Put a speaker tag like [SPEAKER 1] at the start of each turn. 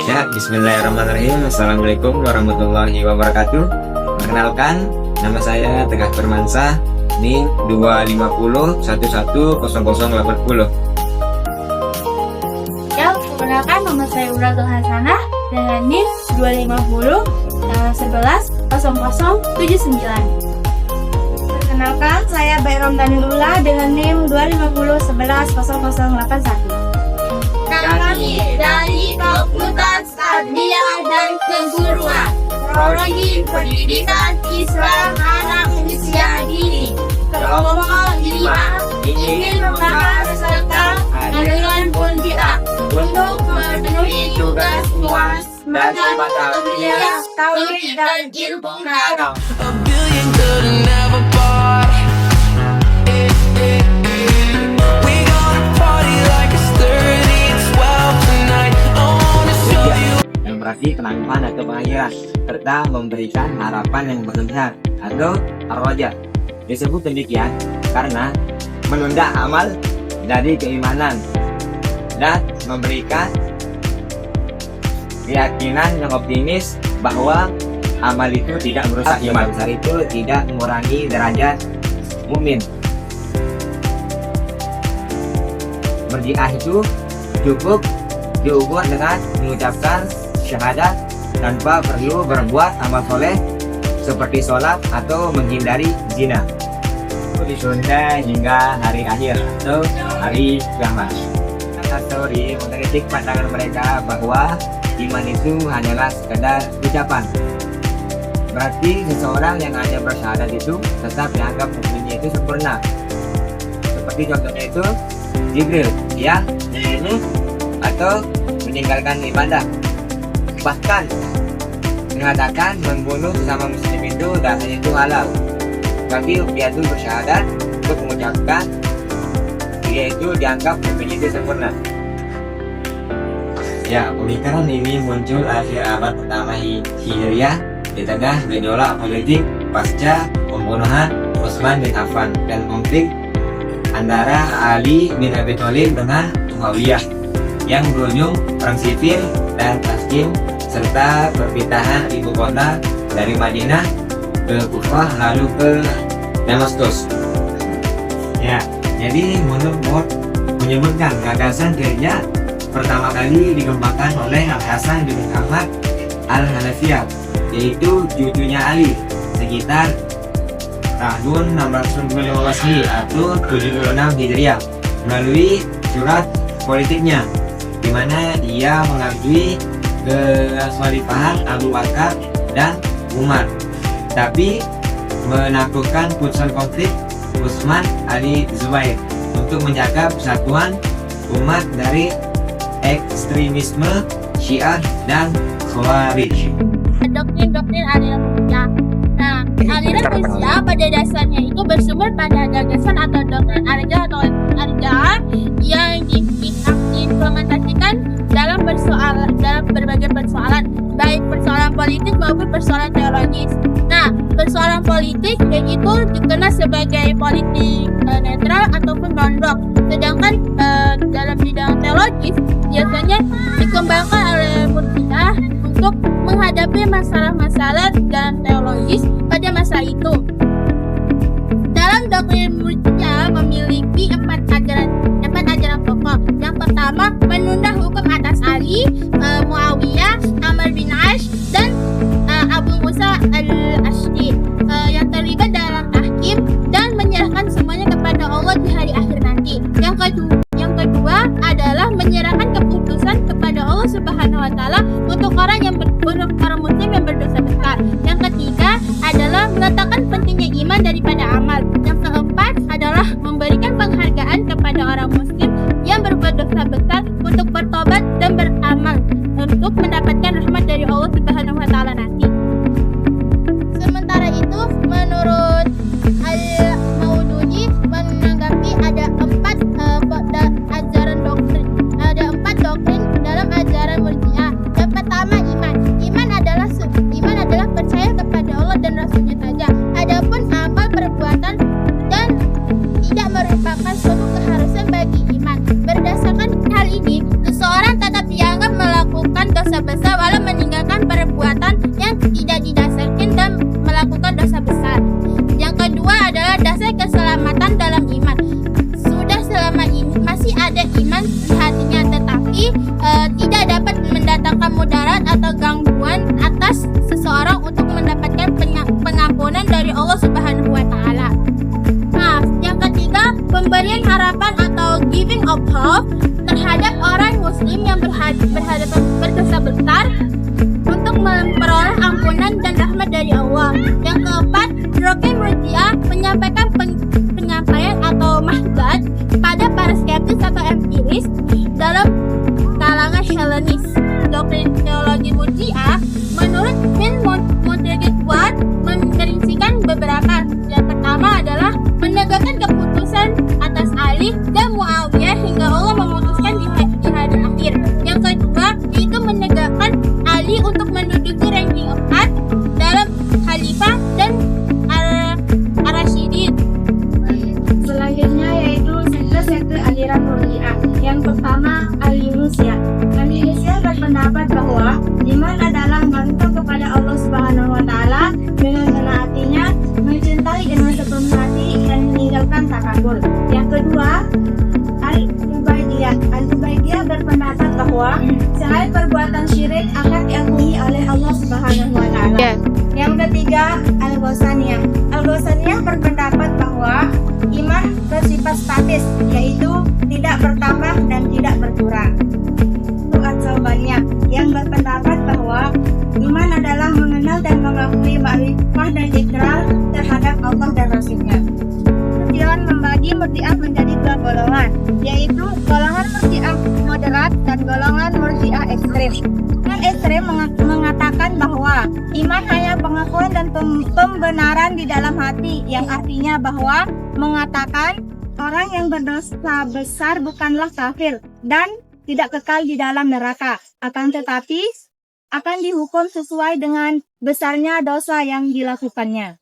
[SPEAKER 1] Ya, bismillahirrahmanirrahim. Assalamualaikum warahmatullahi wabarakatuh. Perkenalkan, nama saya Tegar Firmansyah, NIM 250110080.
[SPEAKER 2] Ya, perkenalkan nama saya Uratul Hasanah dengan NIM 250110079. Perkenalkan, saya Bayram Danilullah dengan NIM 250110081.
[SPEAKER 3] Kami dari Fakultas Tarbiyah dan Keguruan Prodi Pendidikan Islam Anak Usia Dini Kelompok 5 ingin membahas tentang aliran pun kita untuk memenuhi tugas UAS dari mata kuliah Tauhid dan Ilmu Agama.
[SPEAKER 1] Berarti penangguhan atau pengakhiran serta memberikan harapan yang berlebihan atau ar-raja. Disebut demikian karena menunda amal dari keimanan dan memberikan keyakinan yang optimis bahwa amal itu tidak merusak iman. Besar itu tidak mengurangi derajat mukmin. Merji'ah itu cukup diukur dengan mengucapkan syahadat tanpa perlu berbuat amal soleh seperti sholat atau menghindari zina. Ditunda hingga hari akhir atau hari kiamat. Atau mengkritik pandangan mereka bahwa iman itu hanyalah sekedar ucapan. Berarti seseorang yang hanya bersyahadat itu tetap dianggap mukminnya itu sempurna. Seperti contohnya itu Jibril yang membunuh atau meninggalkan ibadah. Bahkan mengatakan membunuh sesama muslim itu dasarnya itu halal, tapi dia itu bersyahadat untuk mengucapkan dia itu dianggap mukmin itu sempurna. Ya, pemikiran ini muncul akhir abad pertama Hijriah di tengah gejolak politik pasca pembunuhan Utsman bin Affan dan konflik antara Ali bin Abi Thalib dengan Muawiyah yang berujung perang sipil dan taskim serta perpindahan ibu kota dari Madinah ke Kufah lalu ke Damaskus. Ya, jadi menurut menyebutkan gagasan gereja pertama kali dikembangkan oleh Al-Hasan bin Ahmad Al-Hanafiyah, yaitu cucunya Ali, sekitar tahun 615 atau 76 Hijriah melalui surat politiknya, di mana dia mengakui kekhalifahan Abu Bakar dan Umar, tapi menaklukkan putusan konflik Utsman Ali Zubair untuk menjaga persatuan umat dari ekstremisme Syiah dan Khawarij.
[SPEAKER 3] Doktrin aliran Syiah. Nah, aliran Syiah pada dasarnya itu bersumber pada gagasan atau doktrin arja atau arja yang diimplementasikan dalam berbagai persoalan, baik persoalan politik maupun persoalan teologis. Nah, persoalan politik yaitu dikenal sebagai politik netral ataupun non-blok. Sedangkan dalam bidang teologis biasanya dikembangkan oleh Murji'ah untuk menghadapi masalah-masalah dalam teologis pada masa itu. Dalam doktrin Murji'ah memiliki empat ajaran pokok. Yang pertama, menunda hukum atas Ali, Muawiyah, Amr bin As, dan Abu Musa al-Ash'ari yang terlibat dalam tahkim dan menyerahkan semuanya kepada Allah di hari akhir nanti. Yang kedua adalah menyerahkan keputusan kepada Allah Subhanahu wa taala untuk orang muslim yang berdosa besar. Yang ketiga adalah meletakkan pentingnya iman daripada amal. Yang keempat adalah memberikan penghargaan kepada orang muslim yang berbuat dosa besar untuk bertobat dan beramal untuk mendapatkan rahmat dari Allah Subhanahu wa taala nanti. Sementara itu, menurut Al-Maududi menanggapi ada empat doktrin dalam ajaran Murji'ah. Yang pertama, iman. Iman adalah percaya kepada Allah dan Rasulnya saja. Adapun amal perbuatan dan tidak merupakan suatu keharusan bagi iman. Berdasarkan hal ini, seseorang tetap dianggap melakukan dosa dosa besar walau meninggalkan perbuatan yang tidak didasarkan dan melakukan dosa besar. Yang kedua adalah dasar keselamatan dalam iman. Sudah selama ini masih ada iman di hatinya, tetapi tidak dapat mendatangkan mudarat atau gangguan atas seseorang untuk mendapatkan pengampunan dari Allah Subhanahu wa Ta'ala. Nah, yang ketiga, pemberian harapan atau giving of hope terhadap orang Muslim yang berhadapan berdosa besar untuk memperoleh ampunan dan rahmat dari Allah. Yang keempat, Rocky Murji'ah menyampaikan penyampaian atau mahdat pada para skeptis atau empiris dalam kalangan Hellenis. Doktrin teologi Murji'ah menurut Min Montegut memperincikan beberapa. Yang pertama adalah menegakkan keputusan atas Ali dan Muawiyah hingga Allah memutuskan di hari akhir. Yang kedua, yaitu menegakkan Ali untuk menduduki ranking 4 dalam khalifah dan Ar-Rasyidin.
[SPEAKER 2] Selanjutnya yaitu sekte-sekte aliran Murji'ah. Yang pertama, Al-Yunusiyah. Al-Yunusiyah berpendapat bahwa iman adalah bergantung kepada Allah Subhanahu wa Ta'ala dengan menaatinya, mencintai dengan sepenuh hati dan meninggalkan takabur. Yang kedua, Al-Ubaidiyah. Al-Ubaidiyah berpendapat bahwa selain perbuatan syirik akan diampuni oleh Allah Subhanahu wa Ta'ala. Yang ketiga, Al-Ghazaniyah. Al-Ghazaniyah berpendapat bahwa iman bersifat statis, yaitu tidak bertambah dan tidak berkurang. Al-Sabaniyah yang berpendapat bahwa iman adalah mengenal dan mengakui makrifah dan ikrar terhadap Allah dan Rasulnya. Tujuan membagi Murji'ah menjadi dua golongan, yaitu golongan Murji'ah moderat dan golongan Murji'ah ekstrem. Golongan ekstrem mengatakan bahwa iman hanya pengakuan dan pembenaran di dalam hati, yang artinya bahwa mengatakan orang yang berdosa besar bukanlah kafir dan tidak kekal di dalam neraka, akan tetapi akan dihukum sesuai dengan besarnya dosa yang dilakukannya.